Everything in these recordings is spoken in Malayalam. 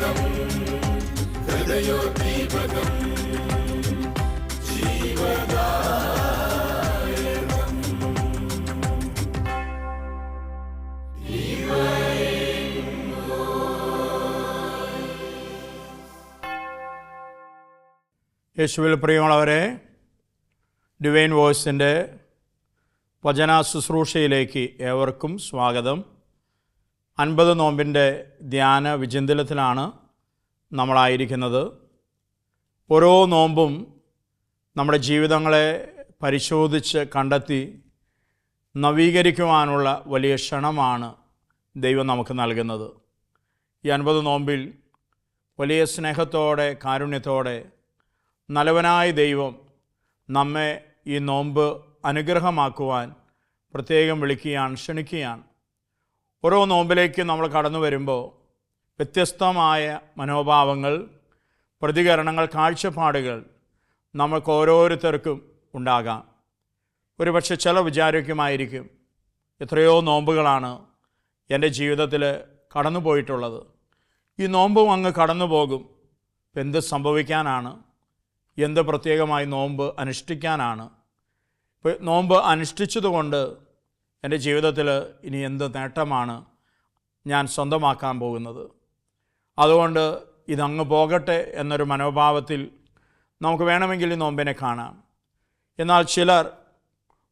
ദീപകം ഹൃദയോദ്ദീപകം ജീവദായകം യേശുവിൽ പ്രിയമുള്ളവരെ, ഡിവൈൻ വോയ്സിൻ്റെ വചന ശുശ്രൂഷയിലേക്ക് ഏവർക്കും സ്വാഗതം. 50 നോമ്പിൻ്റെ ധ്യാന വിചിന്തനത്തിലാണ് നമ്മളായിരിക്കുന്നത്. ഓരോ നോമ്പും നമ്മുടെ ജീവിതങ്ങളെ പരിശോധിച്ച് കണ്ടെത്തി നവീകരിക്കുവാനുള്ള വലിയ ക്ഷണമാണ് ദൈവം നമുക്ക് നൽകുന്നത്. ഈ 50 നോമ്പിൽ വലിയ സ്നേഹത്തോടെ കാരുണ്യത്തോടെ നല്ലവനായ ദൈവം നമ്മെ ഈ നോമ്പ് അനുഗ്രഹമാക്കുവാൻ പ്രത്യേകം വിളിക്കുകയാണ്, ക്ഷണിക്കുകയാണ്. ഓരോ നോമ്പിലേക്ക് നമ്മൾ കടന്നു വരുമ്പോൾ വ്യത്യസ്തമായ മനോഭാവങ്ങൾ, പ്രതികരണങ്ങൾ, കാഴ്ചപ്പാടുകൾ നമുക്ക് ഓരോരുത്തർക്കും ഉണ്ടാകാം. ഒരുപക്ഷെ ചില വിചാരിക്കുമായിരിക്കും, എത്രയോ നോമ്പുകളാണ് എൻ്റെ ജീവിതത്തിൽ കടന്നു പോയിട്ടുള്ളത്, ഈ നോമ്പും അങ്ങ് കടന്നു പോകും, എന്ത് സംഭവിക്കാനാണ്, എന്ത് പ്രത്യേകമായി നോമ്പ് അനുഷ്ഠിക്കാനാണ്, ഇപ്പോൾ നോമ്പ് അനുഷ്ഠിച്ചതുകൊണ്ട് എൻ്റെ ജീവിതത്തിൽ ഇനി എന്ത് നേട്ടമാണ് ഞാൻ സ്വന്തമാക്കാൻ പോകുന്നത്, അതുകൊണ്ട് ഇതങ്ങ് പോകട്ടെ എന്നൊരു മനോഭാവത്തിൽ നമുക്ക് വേണമെങ്കിൽ ഈ നോമ്പിനെ കാണാം. എന്നാൽ ചിലർ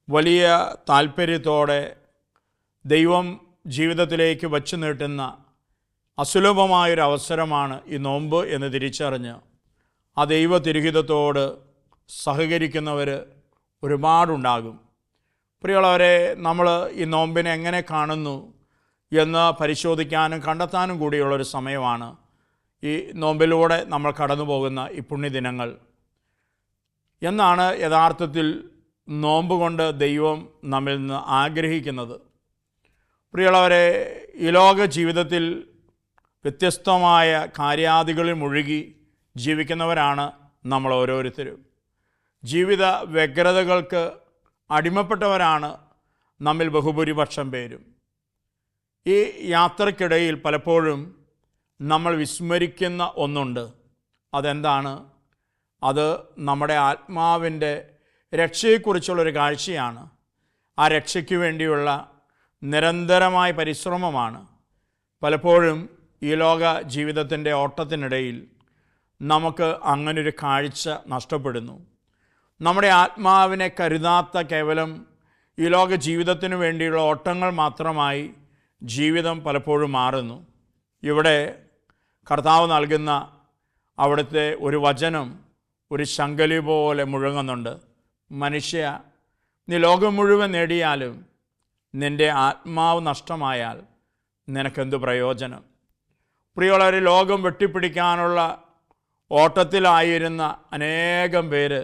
വലിയ താല്പര്യത്തോടെ ദൈവം ജീവിതത്തിലേക്ക് വച്ചു നീട്ടുന്ന അസുലഭമായൊരു അവസരമാണ് ഈ നോമ്പ് എന്ന് തിരിച്ചറിഞ്ഞ് ആ ദൈവ തിരുഹിതത്തോട് സഹകരിക്കുന്നവർ ഒരുപാടുണ്ടാകും. പ്രിയമുള്ളവരെ, നമ്മൾ ഈ നോമ്പിനെ എങ്ങനെ കാണുന്നു എന്ന് പരിശോധിക്കാനും കണ്ടെത്താനും കൂടിയുള്ളൊരു സമയമാണ് ഈ നോമ്പിലൂടെ നമ്മൾ കടന്നു പോകുന്ന ഈ പുണ്യദിനങ്ങൾ. എന്നാണ് യഥാർത്ഥത്തിൽ നോമ്പ് കൊണ്ട് ദൈവം നമ്മിൽ നിന്ന് ആഗ്രഹിക്കുന്നത്? പ്രിയമുള്ളവരെ, ഈ ലോക ജീവിതത്തിൽ വ്യത്യസ്തമായ കാര്യാദികളിൽ മുഴുകി ജീവിക്കുന്നവരാണ് നമ്മൾ ഓരോരുത്തരും. ജീവിത വ്യഗ്രതകൾക്ക് അടിമപ്പെട്ടവരാണ് നമ്മിൽ ബഹുഭൂരിപക്ഷം പേരും. ഈ യാത്രക്കിടയിൽ പലപ്പോഴും നമ്മൾ വിസ്മരിക്കുന്ന ഒന്നുണ്ട്. അതെന്താണ്? അത് നമ്മുടെ ആത്മാവിൻ്റെ രക്ഷയെക്കുറിച്ചുള്ളൊരു കാഴ്ചയാണ്. ആ രക്ഷയ്ക്ക് വേണ്ടിയുള്ള നിരന്തരമായ പരിശ്രമമാണ്. പലപ്പോഴും ഈ ലോക ജീവിതത്തിൻ്റെ ഓട്ടത്തിനിടയിൽ നമുക്ക് അങ്ങനൊരു കാഴ്ച നഷ്ടപ്പെടുന്നു. നമ്മുടെ ആത്മാവിനെ കരുതാത്ത കേവലം ഈ ലോക ജീവിതത്തിനു വേണ്ടിയുള്ള ഓട്ടങ്ങൾ മാത്രമായി ജീവിതം പലപ്പോഴും മാറുന്നു. ഇവിടെ കർത്താവ് നൽകുന്ന അവിടുത്തെ ഒരു വചനം ഒരു ശങ്കലി പോലെ മുഴങ്ങുന്നുണ്ട്. മനുഷ്യ, നീ ലോകം മുഴുവൻ നേടിയാലും നിൻ്റെ ആത്മാവ് നഷ്ടമായാൽ നിനക്കെന്ത് പ്രയോജനം? പ്രിയമുള്ളവർ, ലോകം വെട്ടിപ്പിടിക്കാനുള്ള ഓട്ടത്തിലായിരുന്ന അനേകം പേര്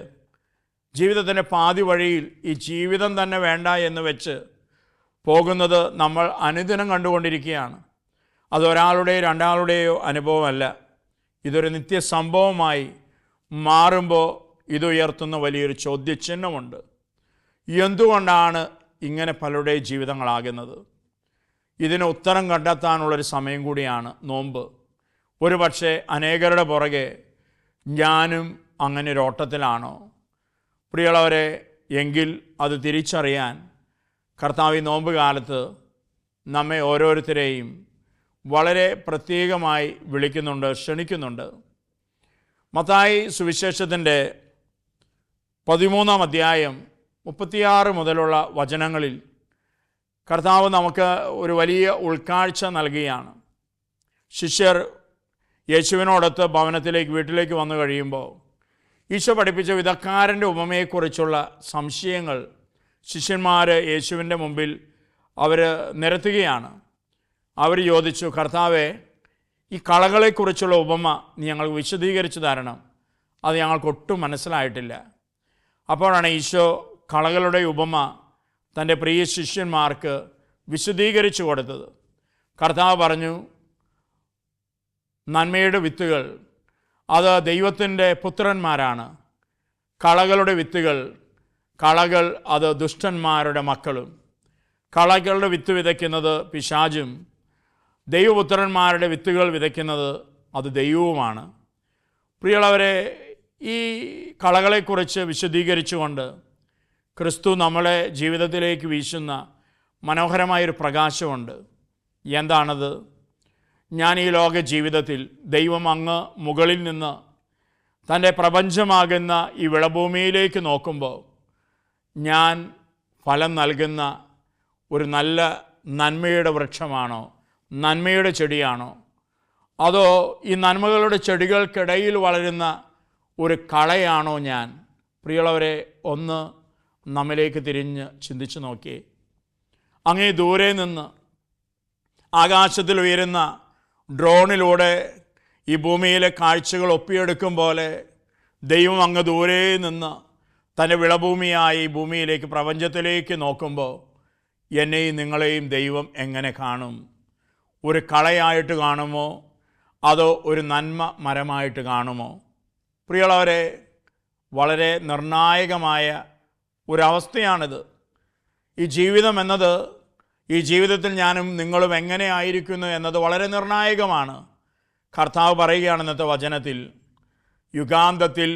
ജീവിതത്തിൻ്റെ പാതി വഴിയിൽ ഈ ജീവിതം തന്നെ വേണ്ട എന്ന് വെച്ച് പോകുന്നത് നമ്മൾ അനുദിനം കണ്ടുകൊണ്ടിരിക്കുകയാണ്. അതൊരാളുടെയോ രണ്ടാളുടെയോ അനുഭവമല്ല. ഇതൊരു നിത്യസംഭവമായി മാറുമ്പോൾ ഇതുയർത്തുന്ന വലിയൊരു ചോദ്യചിഹ്നമുണ്ട്. എന്തുകൊണ്ടാണ് ഇങ്ങനെ പലരുടെയും ജീവിതങ്ങളാകുന്നത്? ഇതിന് ഉത്തരം കണ്ടെത്താനുള്ളൊരു സമയം കൂടിയാണ് നോമ്പ്. ഒരു പക്ഷേ അനേകരുടെ പുറകെ ഞാനും അങ്ങനെ ഒരു ഓട്ടത്തിലാണോ? പ്രിയമുള്ളവരെ, എങ്കിൽ അത് തിരിച്ചറിയാൻ കർത്താവ് ഈ നോമ്പ് കാലത്ത് നമ്മെ ഓരോരുത്തരെയും വളരെ പ്രത്യേകമായി വിളിക്കുന്നുണ്ട്, ക്ഷണിക്കുന്നുണ്ട്. മത്തായി സുവിശേഷത്തിൻ്റെ 13-ാം അധ്യായം 36 മുതലുള്ള വചനങ്ങളിൽ കർത്താവ് നമുക്ക് ഒരു വലിയ ഉൾക്കാഴ്ച നൽകുകയാണ്. ശിഷ്യർ യേശുവിനോടൊത്ത് ഭവനത്തിലേക്ക് വീട്ടിലേക്ക് വന്നു കഴിയുമ്പോൾ ഈശോ പഠിപ്പിച്ച വിധക്കാരൻ്റെ ഉപമയെക്കുറിച്ചുള്ള സംശയങ്ങൾ ശിഷ്യന്മാർ യേശുവിൻ്റെ മുമ്പിൽ അവർ നിരത്തുകയാണ്. അവർ ചോദിച്ചു, കർത്താവേ, ഈ കളകളെക്കുറിച്ചുള്ള ഉപമ നീ ഞങ്ങൾക്ക് വിശദീകരിച്ചു തരണം, അത് ഞങ്ങൾക്കൊട്ടും മനസ്സിലായിട്ടില്ല. അപ്പോഴാണ് ഈശോ കളകളുടെ ഉപമ തൻ്റെ പ്രിയ ശിഷ്യന്മാർക്ക് വിശദീകരിച്ചു കൊടുത്തത്. കർത്താവ് പറഞ്ഞു, നന്മയുടെ വിത്തുകൾ അത് ദൈവത്തിൻ്റെ പുത്രന്മാരാണ്. കളകളുടെ വിത്തുകൾ, കളകൾ അത് ദുഷ്ടന്മാരുടെ മക്കളും. കളകളുടെ വിത്ത് വിതയ്ക്കുന്നത് പിശാചും, ദൈവപുത്രന്മാരുടെ വിത്തുകൾ വിതയ്ക്കുന്നത് അത് ദൈവവുമാണ്. പ്രിയമുള്ളവരെ, ഈ കളകളെക്കുറിച്ച് വിശദീകരിച്ചുകൊണ്ട് ക്രിസ്തു നമ്മളെ ജീവിതത്തിലേക്ക് വീശുന്ന മനോഹരമായൊരു പ്രകാശമുണ്ട്. എന്താണത്? ഞാൻ ഈ ലോക ജീവിതത്തിൽ ദൈവം അങ്ങ് മുകളിൽ നിന്ന് തൻ്റെ പ്രപഞ്ചമാകുന്ന ഈ വിളഭൂമിയിലേക്ക് നോക്കുമ്പോൾ ഞാൻ ഫലം നൽകുന്ന ഒരു നല്ല നന്മയുടെ വൃക്ഷമാണോ, നന്മയുടെ ചെടിയാണോ, അതോ ഈ നന്മകളുടെ ചെടികൾക്കിടയിൽ വളരുന്ന ഒരു കളയാണോ ഞാൻ? പ്രിയമുള്ളവരെ, ഒന്ന് നമ്മിലേക്ക് തിരിഞ്ഞ് ചിന്തിച്ചു നോക്കിയേ. അങ്ങേ ദൂരെ നിന്ന് ആകാശത്തിൽ ഉയരുന്ന ഡ്രോണിലൂടെ ഈ ഭൂമിയിലെ കാഴ്ചകൾ ഒപ്പിയെടുക്കും പോലെ ദൈവം അങ്ങ് ദൂരെ നിന്ന് തൻ്റെ വിളഭൂമിയായി ഈ ഭൂമിയിലേക്ക്, പ്രപഞ്ചത്തിലേക്ക് നോക്കുമ്പോൾ എന്നെയും നിങ്ങളെയും ദൈവം എങ്ങനെ കാണും? ഒരു കളയായിട്ട് കാണുമോ, അതോ ഒരു നന്മ മരമായിട്ട് കാണുമോ? പ്രിയമുള്ളവരെ, വളരെ നിർണായകമായ ഒരവസ്ഥയാണിത്. ഈ ജീവിതം എന്നത്, ഈ ജീവിതത്തിൽ ഞാനും നിങ്ങളും എങ്ങനെ ആയിരിക്കുന്നു എന്നത് വളരെ നിർണായകമാണ്. കർത്താവ് പറയുകയാണ് ഇന്നത്തെ വചനത്തിൽ, യുഗാന്തത്തിൽ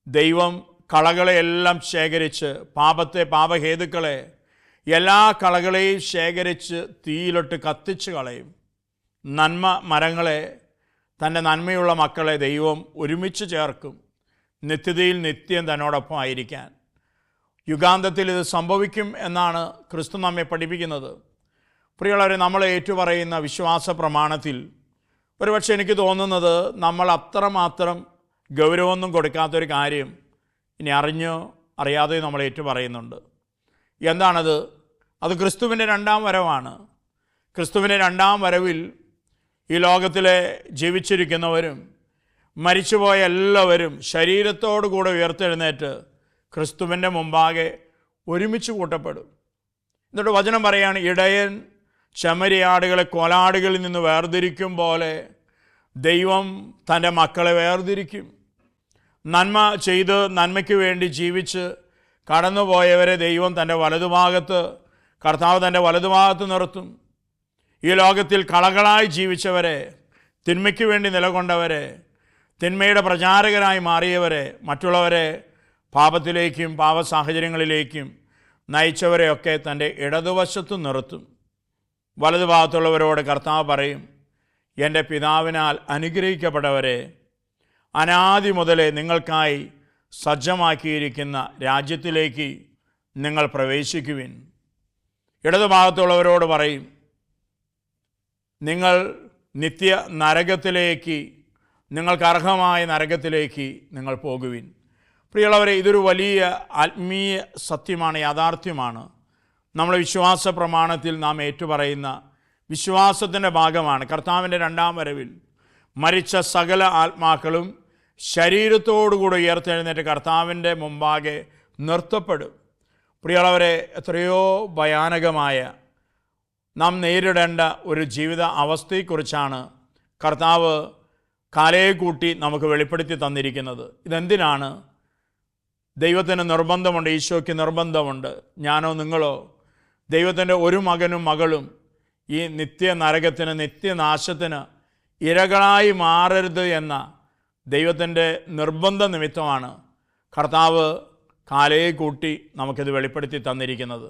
ദൈവം കളകളെയെല്ലാം ശേഖരിച്ച്, പാപഹേതുക്കളെ എല്ലാ കളകളെയും ശേഖരിച്ച് തീയിലിട്ട് കത്തിച്ച് കളയും. നന്മ മരങ്ങളെ, തൻ്റെ നന്മയുള്ള മക്കളെ ദൈവം ഒരുമിച്ച് ചേർക്കും, നിത്യതയിൽ നിത്യം തന്നോടൊപ്പം ആയിരിക്കാൻ. യുഗാന്തത്തിൽ ഇത് സംഭവിക്കും എന്നാണ് ക്രിസ്തു നമ്മെ പഠിപ്പിക്കുന്നത്. പ്രിയമുള്ളവരെ, നമ്മൾ ഏറ്റുപറയുന്ന വിശ്വാസ പ്രമാണത്തിൽ ഒരുപക്ഷെ എനിക്ക് തോന്നുന്നത് നമ്മൾ അത്രമാത്രം ഗൗരവമൊന്നും കൊടുക്കാത്തൊരു കാര്യം ഇനി അറിഞ്ഞോ അറിയാതെയോ നമ്മൾ ഏറ്റുപറയുന്നുണ്ട്. എന്താണത്? അത് ക്രിസ്തുവിൻ്റെ രണ്ടാം വരവാണ്. ക്രിസ്തുവിൻ്റെ രണ്ടാം വരവിൽ ഈ ലോകത്തിലെ ജീവിച്ചിരിക്കുന്നവരും മരിച്ചുപോയ എല്ലാവരും ശരീരത്തോടു കൂടെ ഉയർത്തെഴുന്നേറ്റ് ക്രിസ്തുവിൻ്റെ മുമ്പാകെ ഒരുമിച്ച് കൂട്ടപ്പെടും. എന്നിട്ട് വചനം പറയാണ്, ഇടയൻ ചെമ്മരിയാടുകളെ കോലാടുകളിൽ നിന്ന് വേർതിരിക്കും പോലെ ദൈവം തൻ്റെ മക്കളെ വേർതിരിക്കും. നന്മ ചെയ്ത് നന്മയ്ക്ക് വേണ്ടി ജീവിച്ച് കടന്നുപോയവരെ ദൈവം തൻ്റെ വലതുഭാഗത്ത്, കർത്താവ് തൻ്റെ വലതുഭാഗത്ത് നിർത്തും. ഈ ലോകത്തിൽ കളകളായി ജീവിച്ചവരെ, തിന്മയ്ക്ക് വേണ്ടി നിലകൊണ്ടവരെ, തിന്മയുടെ പ്രചാരകരായി മാറിയവരെ, മറ്റുള്ളവരെ പാപത്തിലേക്കും പാപസാഹചര്യങ്ങളിലേക്കും നയിച്ചവരെയൊക്കെ തൻ്റെ ഇടതുവശത്ത് നിർത്തും. വലതുഭാഗത്തുള്ളവരോട് കർത്താവ് പറയും, എൻ്റെ പിതാവിനാൽ അനുഗ്രഹിക്കപ്പെട്ടവരെ, അനാദി മുതലേ നിങ്ങൾക്കായി സജ്ജമാക്കിയിരിക്കുന്ന രാജ്യത്തിലേക്ക് നിങ്ങൾ പ്രവേശിക്കുവിൻ. ഇടതുഭാഗത്തുള്ളവരോട് പറയും, നിങ്ങൾ നിത്യ നരകത്തിലേക്ക്, നിങ്ങൾക്ക് അർഹമായ നരകത്തിലേക്ക് നിങ്ങൾ പോകുവിൻ. പ്രിയമുള്ളവരെ, ഇതൊരു വലിയ ആത്മീയ സത്യമാണ്, യാഥാർത്ഥ്യമാണ്. നമ്മുടെ വിശ്വാസ പ്രമാണത്തിൽ നാം ഏറ്റുപറയുന്ന വിശ്വാസത്തിൻ്റെ ഭാഗമാണ്. കർത്താവിൻ്റെ രണ്ടാം വരവിൽ മരിച്ച സകല ആത്മാക്കളും ശരീരത്തോടുകൂടി ഉയർത്തെഴുന്നേറ്റ് കർത്താവിൻ്റെ മുമ്പാകെ നിർത്തപ്പെടും. പ്രിയമുള്ളവരെ, എത്രയോ ഭയാനകമായ നാം നേരിടേണ്ട ഒരു ജീവിത അവസ്ഥയെക്കുറിച്ചാണ് കർത്താവ് കാലയെ കൂട്ടി നമുക്ക് വെളിപ്പെടുത്തി തന്നിരിക്കുന്നത്. ഇതെന്തിനാണ്? ദൈവത്തിന് നിർബന്ധമുണ്ട്, ഈശോയ്ക്ക് നിർബന്ധമുണ്ട്. ഞാനോ നിങ്ങളോ ദൈവത്തിൻ്റെ ഒരു മകനും മകളും ഈ നിത്യ നരകത്തിന്, നിത്യനാശത്തിന് ഇരകളായി മാറരുത് എന്ന ദൈവത്തിൻ്റെ നിർബന്ധ നിമിത്തമാണ് കർത്താവ് കാലയെ കൂട്ടി നമുക്കിത് വെളിപ്പെടുത്തി തന്നിരിക്കുന്നത്.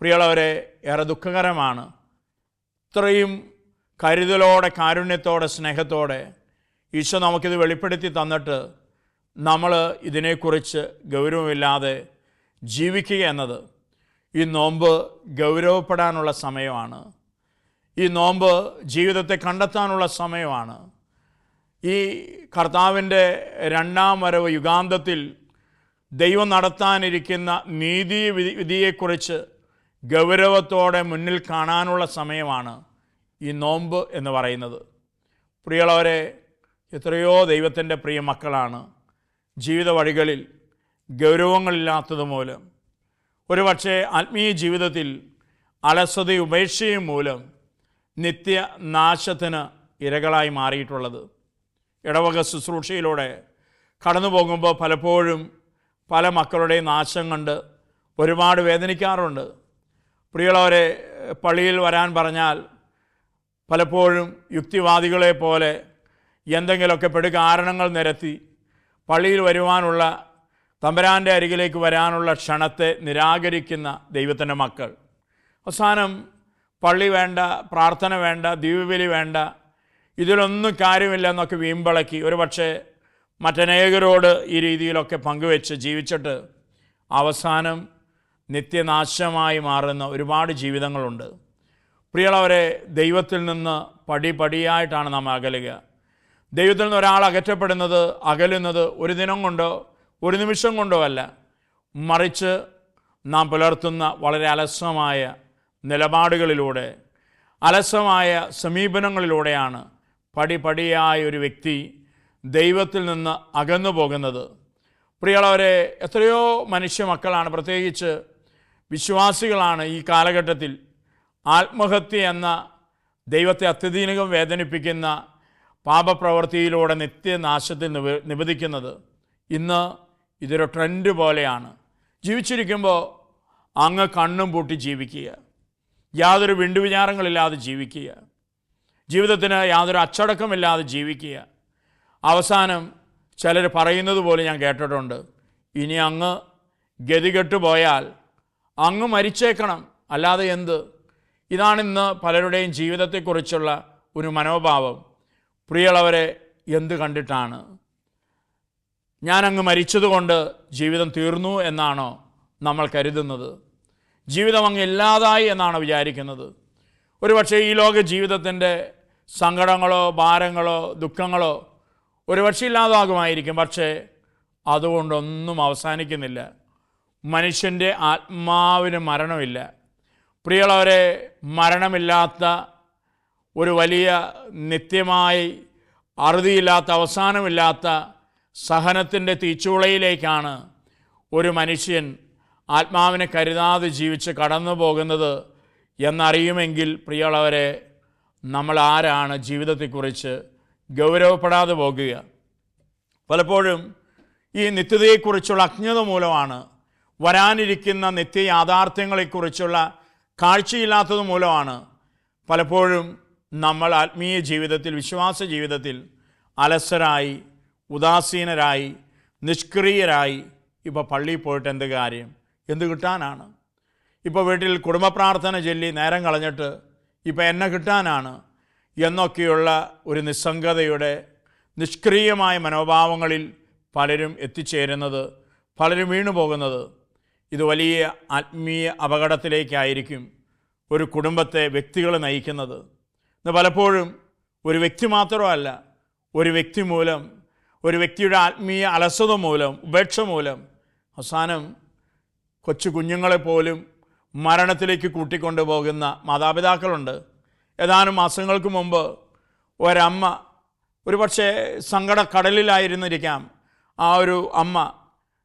പ്രിയമുള്ളവരെ, ഏറെ ദുഃഖകരമാണ്. ഇത്രയും കരുതലോടെ, കാരുണ്യത്തോടെ, സ്നേഹത്തോടെ ഈശോ നമുക്കിത് വെളിപ്പെടുത്തി തന്നിട്ട് നമ്മൾ ഇതിനെക്കുറിച്ച് ഗൗരവമില്ലാതെ ജീവിക്കുക എന്നത്, ഈ നോമ്പ് ഗൗരവപ്പെടാനുള്ള സമയമാണ്. ഈ നോമ്പ് ജീവിതത്തെ കണ്ടെത്താനുള്ള സമയമാണ്. ഈ കർത്താവിൻ്റെ രണ്ടാം വരവ് യുഗാന്തത്തിൽ ദൈവം നടത്താനിരിക്കുന്ന നീതി വിധിയെക്കുറിച്ച് ഗൗരവത്തോടെ മുന്നിൽ കാണാനുള്ള സമയമാണ് ഈ നോമ്പ് എന്ന് പറയുന്നത്. പ്രിയമുള്ളവരെ, എത്രയോ ദൈവത്തിൻ്റെ പ്രിയ മക്കളാണ് ജീവിത വഴികളിൽ ഗൗരവങ്ങളില്ലാത്തത് മൂലം, ഒരുപക്ഷെ ആത്മീയ ജീവിതത്തിൽ അലസതയും ഉപേക്ഷയും മൂലം നിത്യനാശത്തിന് ഇരകളായി മാറിയിട്ടുള്ളത്. ഇടവക ശുശ്രൂഷയിലൂടെ കടന്നു പോകുമ്പോൾ പലപ്പോഴും പല മക്കളുടെയും നാശം കണ്ട് ഒരുപാട് വേദനിക്കാറുണ്ട്. പ്രിയമുള്ളവരെ, പള്ളിയിൽ വരാൻ പറഞ്ഞാൽ പലപ്പോഴും യുക്തിവാദികളെ പോലെ എന്തെങ്കിലുമൊക്കെ പെടുകാരണങ്ങൾ നിരത്തി പള്ളിയിൽ വരുവാനുള്ള, തമ്പുരാൻ്റെ അരികിലേക്ക് വരാനുള്ള ക്ഷണത്തെ നിരാകരിക്കുന്ന ദൈവത്തിൻ്റെ മക്കൾ അവസാനം പള്ളി വേണ്ട, പ്രാർത്ഥന വേണ്ട, ദിവ്യബലി വേണ്ട, ഇതിലൊന്നും കാര്യമില്ല എന്നൊക്കെ വീമ്പിളക്കി ഒരുപക്ഷെ മറ്റനേകരോട് ഈ രീതിയിലൊക്കെ പങ്കുവെച്ച് ജീവിച്ചിട്ട് അവസാനം നിത്യനാശമായി മാറുന്ന ഒരുപാട് ജീവിതങ്ങളുണ്ട്. പ്രിയമുള്ളവരെ, ദൈവത്തിൽ നിന്ന് പടിപടിയായിട്ടാണ് നാം അകലുക. ദൈവത്തിൽ നിന്ന് ഒരാൾ അകലുന്നത് ഒരു ദിനം കൊണ്ടോ ഒരു നിമിഷം കൊണ്ടോ അല്ല, മറിച്ച് നാം പുലർത്തുന്ന വളരെ അലസമായ നിലപാടുകളിലൂടെ, അലസമായ സമീപനങ്ങളിലൂടെയാണ് പടിപടിയായ ഒരു വ്യക്തി ദൈവത്തിൽ നിന്ന് അകന്നു പോകുന്നത്. പ്രിയമുള്ളവരെ, എത്രയോ മനുഷ്യ മക്കളാണ്, പ്രത്യേകിച്ച് വിശ്വാസികളാണ് ഈ കാലഘട്ടത്തിൽ ആത്മഹത്യ എന്ന ദൈവത്തെ അത്യധികം വേദനിപ്പിക്കുന്ന പാപപ്രവൃത്തിയിലൂടെ നിത്യനാശത്തിൽ നിബദിക്കുന്നത്. ഇന്ന് ഇതൊരു ട്രെൻഡ് പോലെയാണ്. ജീവിച്ചിരിക്കുമ്പോൾ അങ്ങ് കണ്ണും പൂട്ടി ജീവിക്കുക, യാതൊരു വിണ്ടുവിചാരങ്ങളില്ലാതെ ജീവിക്കുക, ജീവിതത്തിന് യാതൊരു അച്ചടക്കമില്ലാതെ ജീവിക്കുക. അവസാനം ചിലർ പറയുന്നത് പോലെ ഞാൻ കേട്ടിട്ടുണ്ട്, ഇനി അങ്ങ് ഗതികെട്ടു പോയാൽ അങ്ങ് മരിച്ചേക്കണം, അല്ലാതെ എന്ത്. ഇതാണിന്ന് പലരുടെയും ജീവിതത്തെക്കുറിച്ചുള്ള ഒരു മനോഭാവം. പ്രിയമുള്ളവരെ, എന്ത് കണ്ടിട്ടാണ്? ഞാനങ്ങ് മരിച്ചതുകൊണ്ട് ജീവിതം തീർന്നു എന്നാണോ നമ്മൾ കരുതുന്നത്? ജീവിതം അങ്ങ് ഇല്ലാതായി എന്നാണ് വിചാരിക്കുന്നത്. ഒരുപക്ഷെ ഈ ലോക ജീവിതത്തിൻ്റെ സങ്കടങ്ങളോ ഭാരങ്ങളോ ദുഃഖങ്ങളോ ഒരുപക്ഷെ ഇല്ലാതാകുമായിരിക്കും, പക്ഷേ അതുകൊണ്ടൊന്നും അവസാനിക്കുന്നില്ല. മനുഷ്യൻ്റെ ആത്മാവിന് മരണമില്ല. പ്രിയമുള്ളവരെ, മരണമില്ലാത്ത ഒരു വലിയ നിത്യമായി അറുതിയില്ലാത്ത അവസാനമില്ലാത്ത സഹനത്തിൻ്റെ തീച്ചൂളയിലേക്കാണ് ഒരു മനുഷ്യൻ ആത്മാവിനെ കരുതാതെ ജീവിച്ച് കടന്നു പോകുന്നത് എന്നറിയുമെങ്കിൽ, പ്രിയമുള്ളവരെ, നമ്മൾ ആരാണ് ജീവിതത്തെക്കുറിച്ച് ഗൗരവപ്പെടാതെ പോകുക? പലപ്പോഴും ഈ നിത്യതയെക്കുറിച്ചുള്ള അജ്ഞത മൂലമാണ്, വരാനിരിക്കുന്ന നിത്യയാഥാർത്ഥ്യങ്ങളെക്കുറിച്ചുള്ള കാഴ്ചയില്ലാത്തത് മൂലമാണ് പലപ്പോഴും നമ്മൾ ആത്മീയ ജീവിതത്തിൽ, വിശ്വാസ ജീവിതത്തിൽ അലസരായി, ഉദാസീനരായി, നിഷ്ക്രിയരായി. ഇപ്പോൾ പള്ളിയിൽ പോയിട്ട് എന്ത് കാര്യം? എന്ത് കിട്ടാനാണ്? ഇപ്പോൾ വീട്ടിൽ കുടുംബ പ്രാർത്ഥന ചൊല്ലി നേരം കളഞ്ഞിട്ട് ഇപ്പോൾ എന്നെ കിട്ടാനാണ് എന്നൊക്കെയുള്ള ഒരു നിസ്സംഗതയുടെ നിഷ്ക്രിയമായ മനോഭാവങ്ങളിൽ പലരും എത്തിച്ചേരുന്നത്, പലരും വീണുപോകുന്നത്. ഇത് വലിയ ആത്മീയ അപകടത്തിലേക്കായിരിക്കും ഒരു കുടുംബത്തെ, വ്യക്തികളെ നയിക്കുന്നത്. ഇന്ന് പലപ്പോഴും ഒരു വ്യക്തി മാത്രമല്ല, ഒരു വ്യക്തി മൂലം, ഒരു വ്യക്തിയുടെ ആത്മീയ അലസത മൂലം, ഉപേക്ഷ മൂലം അവസാനം കൊച്ചു കുഞ്ഞുങ്ങളെപ്പോലും മരണത്തിലേക്ക് കൂട്ടിക്കൊണ്ടുപോകുന്ന മാതാപിതാക്കളുണ്ട്. ഏതാനും മാസങ്ങൾക്ക് മുമ്പ് ഒരമ്മ, ഒരു പക്ഷേ സങ്കടക്കടലിലായിരുന്നിരിക്കാം, ആ ഒരു അമ്മ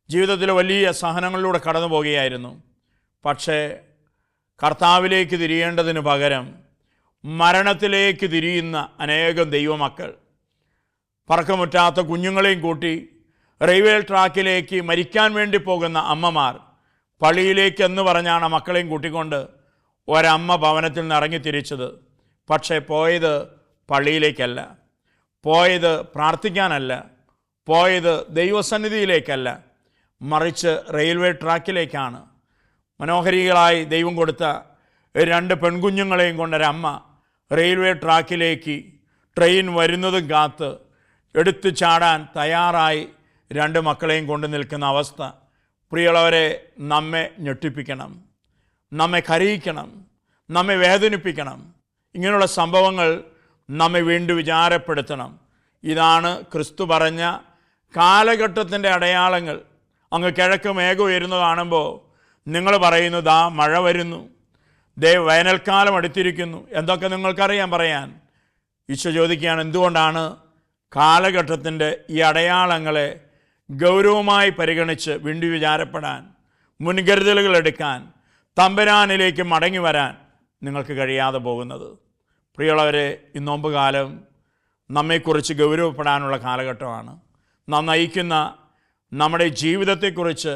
ജീവിതത്തിലെ വലിയ സഹനങ്ങളിലൂടെ കടന്നു പോകുകയായിരുന്നു. പക്ഷേ കർത്താവിലേക്ക് തിരിയേണ്ടതിന് പകരം മരണത്തിലേക്ക് തിരിയുന്ന അനേകം ദൈവമക്കൾ, പറക്കമുറ്റാത്ത കുഞ്ഞുങ്ങളെയും കൂട്ടി റെയിൽവേ ട്രാക്കിലേക്ക് മരിക്കാൻ വേണ്ടി പോകുന്ന അമ്മമാർ, പള്ളിയിലേക്ക് എന്ന് പറഞ്ഞാണ് മക്കളെയും കൂട്ടിക്കൊണ്ട് ഒരമ്മ ഭവനത്തിൽ നിന്ന് ഇറങ്ങി തിരിച്ചത്. പക്ഷേ പോയത് പള്ളിയിലേക്കല്ല, പോയത് പ്രാർത്ഥിക്കാനല്ല, പോയത് ദൈവസന്നിധിയിലേക്കല്ല, മറിച്ച് റെയിൽവേ ട്രാക്കിലേക്കാണ്. മനോഹരികളായി ദൈവം കൊടുത്ത 2 പെൺകുഞ്ഞുങ്ങളെയും കൊണ്ടൊരമ്മ റെയിൽവേ ട്രാക്കിലേക്ക് ട്രെയിൻ വരുന്നതും കാത്ത് എടുത്തു ചാടാൻ തയ്യാറായി 2 മക്കളെയും കൊണ്ട് നിൽക്കുന്ന അവസ്ഥ, പ്രിയമുള്ളവരെ, നമ്മെ ഞെട്ടിപ്പിക്കണം, നമ്മെ കരയിക്കണം, നമ്മെ വേദനിപ്പിക്കണം. ഇങ്ങനെയുള്ള സംഭവങ്ങൾ നമ്മെ വീണ്ടും വിചാരപ്പെടുത്തണം. ഇതാണ് ക്രിസ്തു പറഞ്ഞ കാലഘട്ടത്തിൻ്റെ അടയാളങ്ങൾ. അങ്ങ് കിഴക്ക് മേഘം ഉയരുന്നത് കാണുമ്പോൾ നിങ്ങൾ പറയുന്നു, ദാ മഴ വരുന്നു, ദേ വേനൽക്കാലം അടുത്തിരിക്കുന്നു, എന്തൊക്കെ നിങ്ങൾക്കറിയാം പറയാൻ. ഈശോ ചോദിക്കുകയാണ്, എന്തുകൊണ്ടാണ് കാലഘട്ടത്തിൻ്റെ ഈ അടയാളങ്ങളെ ഗൗരവമായി പരിഗണിച്ച് വീണ്ടും വിചാരപ്പെടാൻ, മുൻകരുതലുകൾ എടുക്കാൻ, തമ്പുരാനിലേക്ക് മടങ്ങി വരാൻ നിങ്ങൾക്ക് കഴിയാതെ പോകുന്നത്? പ്രിയമുള്ളവരെ, ഈ നോമ്പ് കാലം നമ്മെക്കുറിച്ച് ഗൗരവപ്പെടാനുള്ള കാലഘട്ടമാണ്. നാം നയിക്കുന്ന നമ്മുടെ ജീവിതത്തെക്കുറിച്ച്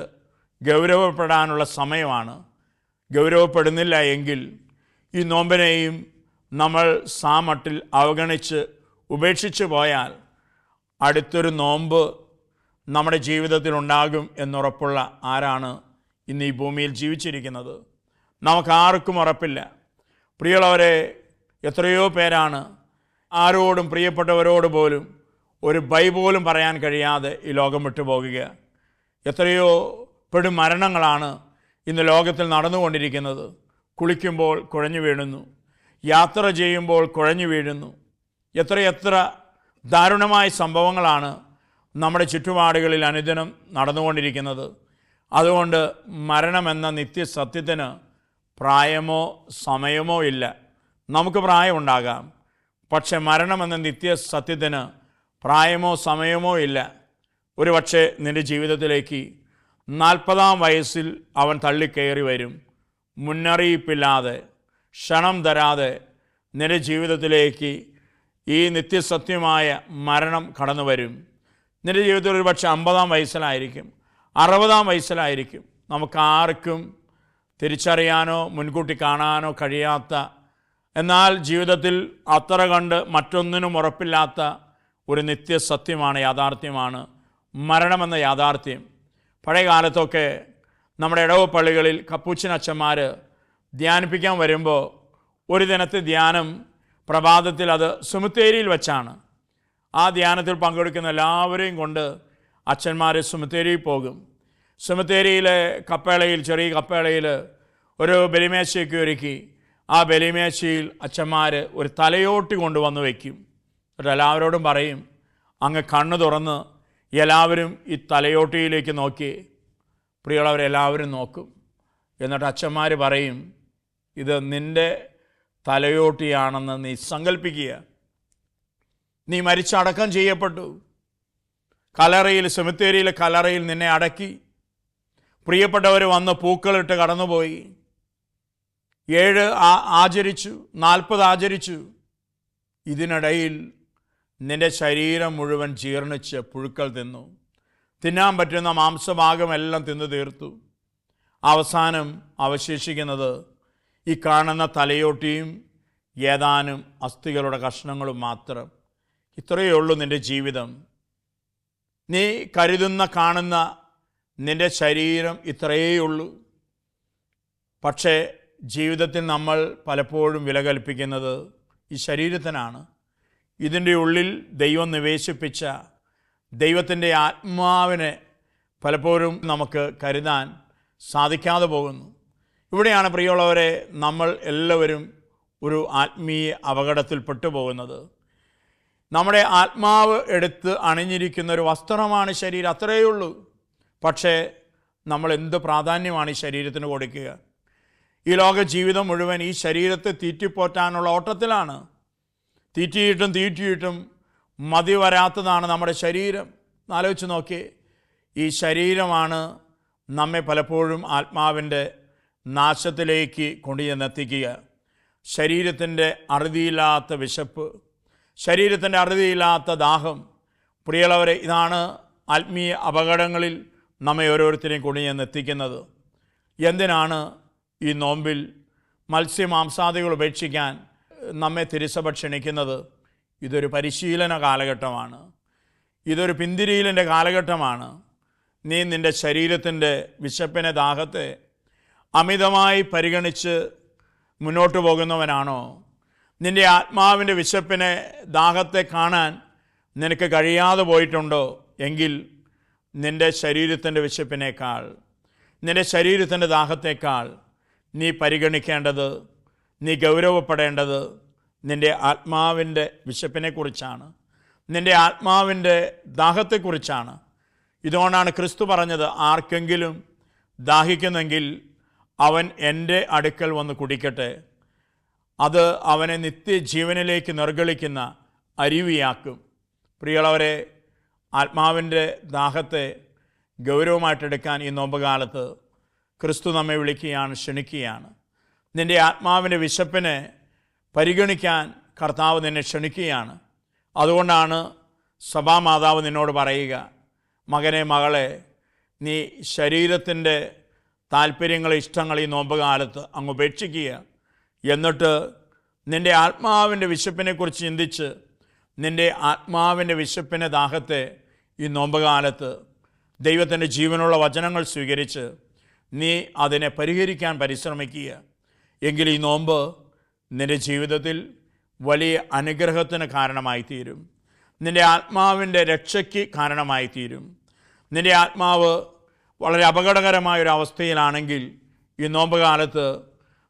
ഗൗരവപ്പെടാനുള്ള സമയമാണ്. ഗൗരവപ്പെടുന്നില്ല എങ്കിൽ ഈ നോമ്പിനെയും നമ്മൾ സാമട്ടിൽ അവഗണിച്ച് ഉപേക്ഷിച്ച് പോയാൽ അടുത്തൊരു നോമ്പ് നമ്മുടെ ജീവിതത്തിൽ ഉണ്ടാകും എന്നുറപ്പുള്ള ആരാണ് ഇന്ന് ഈ ഭൂമിയിൽ ജീവിച്ചിരിക്കുന്നത്? നമുക്കാർക്കും ഉറപ്പില്ല. പ്രിയമുള്ളവരെ, എത്രയോ പേരാണ് ആരോടും പ്രിയപ്പെട്ടവരോട് പോലും ഒരു ബൈ പോലും പറയാൻ കഴിയാതെ ഈ ലോകം വിട്ടുപോകുക. എത്രയോ മരണങ്ങളാണ് ഇന്ന് ലോകത്തിൽ നടന്നുകൊണ്ടിരിക്കുന്നത്. കുളിക്കുമ്പോൾ കുഴഞ്ഞു വീഴുന്നു, യാത്ര ചെയ്യുമ്പോൾ കുഴഞ്ഞു വീഴുന്നു. എത്രയെത്ര ദാരുണമായ സംഭവങ്ങളാണ് നമ്മുടെ ചുറ്റുപാടുകളിൽ അനുദിനം നടന്നുകൊണ്ടിരിക്കുന്നത്. അതുകൊണ്ട് മരണമെന്ന നിത്യസത്യത്തിന് പ്രായമോ സമയമോ ഇല്ല. നമുക്ക് പ്രായമുണ്ടാകാം, പക്ഷെ മരണമെന്ന നിത്യസത്യത്തിന് പ്രായമോ സമയമോ ഇല്ല. ഒരു പക്ഷേ നിൻ്റെ ജീവിതത്തിലേക്ക് 40-ാം വയസ്സിൽ അവൻ തള്ളിക്കയറി വരും. മുന്നറിയിപ്പില്ലാതെ, ക്ഷണം തരാതെ നിൻ്റെ ജീവിതത്തിലേക്ക് ഈ നിത്യസത്യമായ മരണം കടന്നു വരും. നിൻ്റെ ജീവിതത്തിൽ ഒരു പക്ഷേ 50-ാം വയസ്സിലായിരിക്കും, 60-ാം വയസ്സിലായിരിക്കും. നമുക്കാർക്കും തിരിച്ചറിയാനോ മുൻകൂട്ടി കാണാനോ കഴിയാത്ത, എന്നാൽ ജീവിതത്തിൽ അത്ര കണ്ട് മറ്റൊന്നിനും ഉറപ്പില്ലാത്ത ഒരു നിത്യസത്യമാണ്, യാഥാർത്ഥ്യമാണ് മരണമെന്ന യാഥാർത്ഥ്യം. പഴയ കാലത്തൊക്കെ നമ്മുടെ ഇടവപ്പള്ളികളിൽ കപ്പൂച്ചിൻ അച്ഛന്മാർ ധ്യാനിപ്പിക്കാൻ വരുമ്പോൾ ഒരു ദിനത്തെ ധ്യാനം പ്രഭാതത്തിൽ അത് സുമിത്തേരിയിൽ വെച്ചാണ്. ആ ധ്യാനത്തിൽ പങ്കെടുക്കുന്ന എല്ലാവരെയും കൊണ്ട് അച്ഛന്മാർ സുമിത്തേരിയിൽ പോകും. സുമിത്തേരിയിലെ കപ്പേളയിൽ, ചെറിയ കപ്പേളയിൽ ഒരു ബലിമേശയൊക്കെ ഒരുക്കി ആ ബലിമേശയിൽ അച്ഛന്മാർ ഒരു തലയോട്ടി കൊണ്ടുവന്ന് വയ്ക്കും. എന്നിട്ട് എല്ലാവരോടും പറയും, അങ്ങ് കണ്ണ് തുറന്ന് എല്ലാവരും ഈ തലയോട്ടിയിലേക്ക് നോക്കി. പ്രിയമുള്ളവരെല്ലാവരും നോക്കും. എന്നിട്ട് അച്ഛന്മാർ പറയും, ഇത് നിൻ്റെ തലയോട്ടിയാണെന്ന് നീ സങ്കല്പിക്കുക. നീ മരിച്ചടക്കം ചെയ്യപ്പെട്ടു, കല്ലറയിൽ, സെമിത്തേരിയിലെ കല്ലറയിൽ നിന്നെ അടക്കി. പ്രിയപ്പെട്ടവർ വന്ന് പൂക്കളിട്ട് കടന്നുപോയി. 7 ആചരിച്ചു, 40 ആചരിച്ചു. ഇതിനിടയിൽ നിൻ്റെ ശരീരം മുഴുവൻ ജീർണിച്ച് പുഴുക്കൾ തിന്നു. തിന്നാൻ പറ്റുന്ന മാംസഭാഗമെല്ലാം തിന്നു തീർത്തു. അവസാനം അവശേഷിക്കുന്നത് ഈ കാണുന്ന തലയോട്ടിയും ഏതാനും അസ്ഥികളുടെ കഷ്ണങ്ങളും മാത്രം. ഇത്രയേ ഉള്ളൂ നിൻ്റെ ജീവിതം. നീ കരുതുന്ന, കാണുന്ന നിൻ്റെ ശരീരം ഇത്രയേ ഉള്ളൂ. പക്ഷേ ജീവിതത്തിൽ നമ്മൾ പലപ്പോഴും വില കൽപ്പിക്കുന്നത് ഈ ശരീരത്തിനാണ്. ഇതിൻ്റെ ഉള്ളിൽ ദൈവം നിവേശിപ്പിച്ച ദൈവത്തിൻ്റെ ആത്മാവിനെ പലപ്പോഴും നമുക്ക് കരുതാൻ സാധിക്കാതെ പോകുന്നു. ഇവിടെയാണ് പ്രിയമുള്ളവരെ നമ്മൾ എല്ലാവരും ഒരു ആത്മീയ അപകടത്തിൽപ്പെട്ടു പോകുന്നത്. നമ്മുടെ ആത്മാവ് എടുത്ത് അണിഞ്ഞിരിക്കുന്ന ഒരു വസ്ത്രമാണ് ശരീരം, അത്രയേ ഉള്ളൂ. പക്ഷേ നമ്മൾ എന്ത് പ്രാധാന്യമാണ് ഈ ശരീരത്തിന് കൊടുക്കുക? ഈ ലോക ജീവിതം മുഴുവൻ ഈ ശരീരത്തെ തീറ്റിപ്പോറ്റാനുള്ള ഓട്ടത്തിലാണ്. തീറ്റിയിട്ടും മതി വരാത്തതാണ് നമ്മുടെ ശരീരം. ആലോചിച്ച് നോക്കി, ഈ ശരീരമാണ് നമ്മെ പലപ്പോഴും ആത്മാവിൻ്റെ നാശത്തിലേക്ക് കൊണ്ടുചെന്നെത്തിക്കുക. ശരീരത്തിൻ്റെ അറുതിയില്ലാത്ത വിശപ്പ്, ശരീരത്തിൻ്റെ അറുതിയില്ലാത്ത ദാഹം. പ്രിയമുള്ളവരെ, ഇതാണ് ആത്മീയ അപകടങ്ങളിൽ നമ്മെ ഓരോരുത്തരെയും കൊണ്ടുചെന്നെത്തിക്കുന്നത്. എന്തിനാണ് ഈ നോമ്പിൽ മത്സ്യമാംസാദികൾ ഉപേക്ഷിക്കാൻ നമ്മെ തിരുസഭ ക്ഷണിക്കുന്നത്? ഇതൊരു പരിശീലന കാലഘട്ടമാണ്, ഇതൊരു പിന്തിരിയലിൻ്റെ കാലഘട്ടമാണ്. നീ നിൻ്റെ ശരീരത്തിൻ്റെ വിശപ്പിനെ, ദാഹത്തെ അമിതമായി പരിഗണിച്ച് മുന്നോട്ട് പോകുന്നവനാണോ? നിൻ്റെ ആത്മാവിൻ്റെ വിശപ്പിനെ, ദാഹത്തെ കാണാൻ നിനക്ക് കഴിയാതെ പോയിട്ടുണ്ടോ? എങ്കിൽ നിൻ്റെ ശരീരത്തിൻ്റെ വിശപ്പിനേക്കാൾ, നിൻ്റെ ശരീരത്തിൻ്റെ ദാഹത്തേക്കാൾ നീ പരിഗണിക്കേണ്ടത്, നീ ഗൗരവപ്പെടേണ്ടത് നിൻ്റെ ആത്മാവിൻ്റെ വിശപ്പിനെക്കുറിച്ചാണ്, നിൻ്റെ ആത്മാവിൻ്റെ ദാഹത്തെക്കുറിച്ചാണ്. ഇതുകൊണ്ടാണ് ക്രിസ്തു പറഞ്ഞത്, ആർക്കെങ്കിലും ദാഹിക്കുന്നെങ്കിൽ അവൻ എൻ്റെ അടുക്കൽ വന്ന് കുടിക്കട്ടെ, അത് അവനെ നിത്യജീവനിലേക്ക് നിർഗളിക്കുന്ന അരുവിയാക്കും. പ്രിയമുള്ളവരെ, ആത്മാവിൻ്റെ ദാഹത്തെ ഗൗരവമായിട്ടെടുക്കാൻ ഈ നോമ്പുകാലത്ത് ക്രിസ്തു നമ്മെ വിളിക്കുകയാണ്, ക്ഷണിക്കുകയാണ്. നിൻ്റെ ആത്മാവിൻ്റെ വിശപ്പിനെ പരിഗണിക്കാൻ കർത്താവ് നിന്നെ ക്ഷണിക്കുകയാണ്. അതുകൊണ്ടാണ് സഭാമാതാവ് നിന്നോട് പറയുക, മകനെ, മകളെ, നീ ശരീരത്തിൻ്റെ താല്പര്യങ്ങൾ, ഇഷ്ടങ്ങൾ ഈ നോമ്പുകാലത്ത് അങ്ങ് ഉപേക്ഷിക്കുക. എന്നിട്ട് നിൻ്റെ ആത്മാവിൻ്റെ വിശപ്പിനെക്കുറിച്ച് ചിന്തിച്ച് നിൻ്റെ ആത്മാവിൻ്റെ വിശപ്പിൻ്റെ ദാഹത്തെ ഈ നോമ്പുകാലത്ത് ദൈവത്തിൻ്റെ ജീവനുള്ള വചനങ്ങൾ സ്വീകരിച്ച് നീ അതിനെ പരിഹരിക്കാൻ പരിശ്രമിക്കുക. എങ്കിൽ ഈ നോമ്പ് നിൻ്റെ ജീവിതത്തിൽ വലിയ അനുഗ്രഹത്തിന് കാരണമായി തീരും. നിൻ്റെ ആത്മാവിൻ്റെ രക്ഷയ്ക്ക് കാരണമായി തീരും. നിൻ്റെ ആത്മാവ് വളരെ അപകടകരമായൊരവസ്ഥയിലാണെങ്കിൽ ഈ നോമ്പ് കാലത്ത്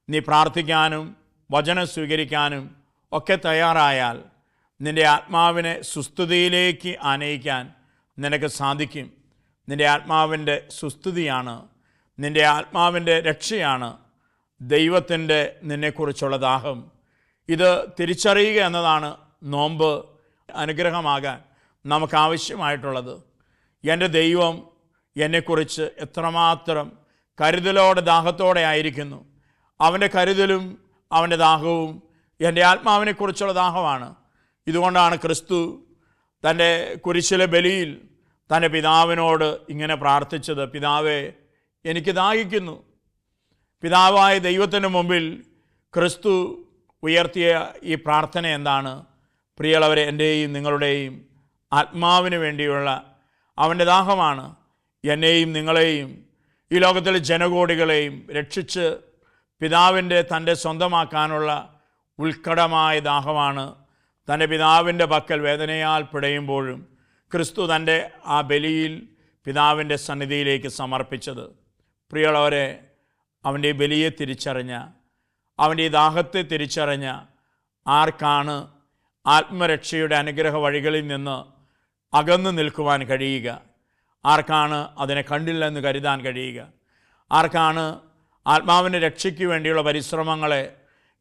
നീ പ്രാർത്ഥിക്കാനും വചനം സ്വീകരിക്കാനും ഒക്കെ തയ്യാറായാൽ നിൻ്റെ ആത്മാവിനെ സുസ്ഥിതിയിലേക്ക് ആനയിക്കാൻ നിനക്ക് സാധിക്കും. നിൻ്റെ ആത്മാവിൻ്റെ സുസ്ഥിതിയാണ്, നിൻ്റെ ആത്മാവിൻ്റെ രക്ഷയാണ് ദൈവത്തിൻ്റെ നിന്നെക്കുറിച്ചുള്ള ദാഹം. ഇത് തിരിച്ചറിയുക എന്നതാണ് നോമ്പ് അനുഗ്രഹമാകാൻ നമുക്കാവശ്യമായിട്ടുള്ളത്. എൻ്റെ ദൈവം എന്നെക്കുറിച്ച് എത്രമാത്രം കരുതലോടെ ദാഹത്തോടെ ആയിരിക്കുന്നു. അവൻ്റെ കരുതലും അവൻ്റെ ദാഹവും എൻ്റെ ആത്മാവിനെക്കുറിച്ചുള്ള ദാഹമാണ്. ഇതുകൊണ്ടാണ് ക്രിസ്തു തൻ്റെ കുരിശിലെ ബലിയിൽ തൻ്റെ പിതാവിനോട് ഇങ്ങനെ പ്രാർത്ഥിച്ചത്, പിതാവേ, എനിക്ക് ദാഹിക്കുന്നു. പിതാവായ ദൈവത്തിൻ്റെ മുമ്പിൽ ക്രിസ്തു ഉയർത്തിയ ഈ പ്രാർത്ഥന എന്താണ്? പ്രിയമുള്ളവരെ, എൻ്റെയും നിങ്ങളുടെയും ആത്മാവിന് വേണ്ടിയുള്ള അവൻ്റെ ദാഹമാണ്. എന്നെയും നിങ്ങളെയും ഈ ലോകത്തിലെ ജനകോടികളെയും രക്ഷിച്ച് പിതാവിൻ്റെ തൻ്റെ സ്വന്തമാക്കാനുള്ള ഉത്കടമായ ദാഹമാണ് തൻ്റെ പിതാവിൻ്റെ പക്കൽ വേദനയാൽ പിടയുമ്പോഴും ക്രിസ്തു തൻ്റെ ആ ബലിയിൽ പിതാവിൻ്റെ സന്നിധിയിലേക്ക് സമർപ്പിച്ചത്. പ്രിയമുള്ളവരെ, അവൻ്റെ ഈ ബലിയെ തിരിച്ചറിഞ്ഞ, അവൻ്റെ ഈ ദാഹത്തെ തിരിച്ചറിഞ്ഞ ആർക്കാണ് ആത്മരക്ഷയുടെ അനുഗ്രഹ വഴികളിൽ നിന്ന് അകന്നു നിൽക്കുവാൻ കഴിയുക? ആർക്കാണ് അതിനെ കണ്ടില്ലെന്ന് കരുതാൻ കഴിയുക? ആർക്കാണ് ആത്മാവിൻ്റെ രക്ഷയ്ക്ക് വേണ്ടിയുള്ള പരിശ്രമങ്ങളെ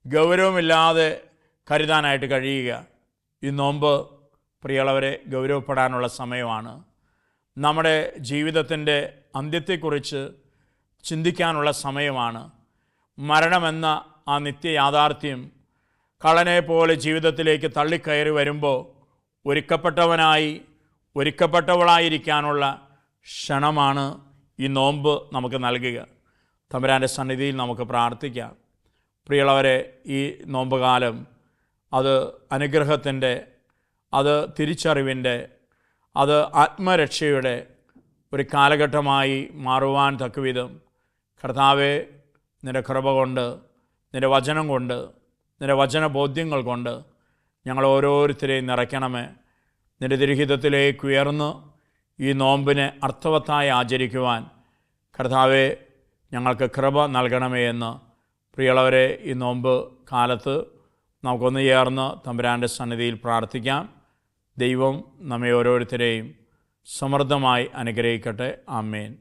ഗൗരവമില്ലാതെ കരുതാനായിട്ട് കഴിയുക? ഈ നോമ്പ് പ്രിയമുള്ളവരെ ഗൗരവപ്പെടാനുള്ള സമയമാണ്. നമ്മുടെ ജീവിതത്തിൻ്റെ അന്ത്യത്തെക്കുറിച്ച് ചിന്തിക്കാനുള്ള സമയമാണ്. മരണമെന്ന ആ നിത്യയാഥാർത്ഥ്യം കള്ളനെ പോലെ ജീവിതത്തിലേക്ക് തള്ളിക്കയറി വരുമ്പോൾ ഒരുക്കപ്പെട്ടവളായിരിക്കാനുള്ള ക്ഷണമാണ് ഈ നോമ്പ് നമുക്ക് നൽകുക. തമ്പുരാൻ്റെ സന്നിധിയിൽ നമുക്ക് പ്രാർത്ഥിക്കാം. പ്രിയമുള്ളവരെ, ഈ നോമ്പ് കാലം അത് അനുഗ്രഹത്തിൻ്റെ, അത് തിരിച്ചറിവിൻ്റെ, അത് ആത്മരക്ഷയുടെ ഒരു കാലഘട്ടമായി മാറുവാൻ തക്കവിധം കർത്താവേ, നിൻ്റെ കൃപ കൊണ്ട്, നിൻ്റെ വചനം കൊണ്ട്, നിൻ്റെ വചനബോധ്യങ്ങൾ കൊണ്ട് ഞങ്ങൾ ഓരോരുത്തരെയും നിറയ്ക്കണമേ. നിൻ്റെ തിരുഹിതത്തിലേക്ക് ഉയർന്ന് ഈ നോമ്പിനെ അർത്ഥവത്തായി ആചരിക്കുവാൻ കർത്താവേ ഞങ്ങൾക്ക് കൃപ നൽകണമേ എന്ന് പ്രിയമുള്ളവരെ, ഈ നോമ്പ് കാലത്ത് നമുക്കൊന്ന് ചേർന്ന് തമ്പുരാൻ്റെ സന്നിധിയിൽ പ്രാർത്ഥിക്കാം. ദൈവം നമ്മെ ഓരോരുത്തരെയും സമൃദ്ധമായി അനുഗ്രഹിക്കട്ടെ. ആമേൻ.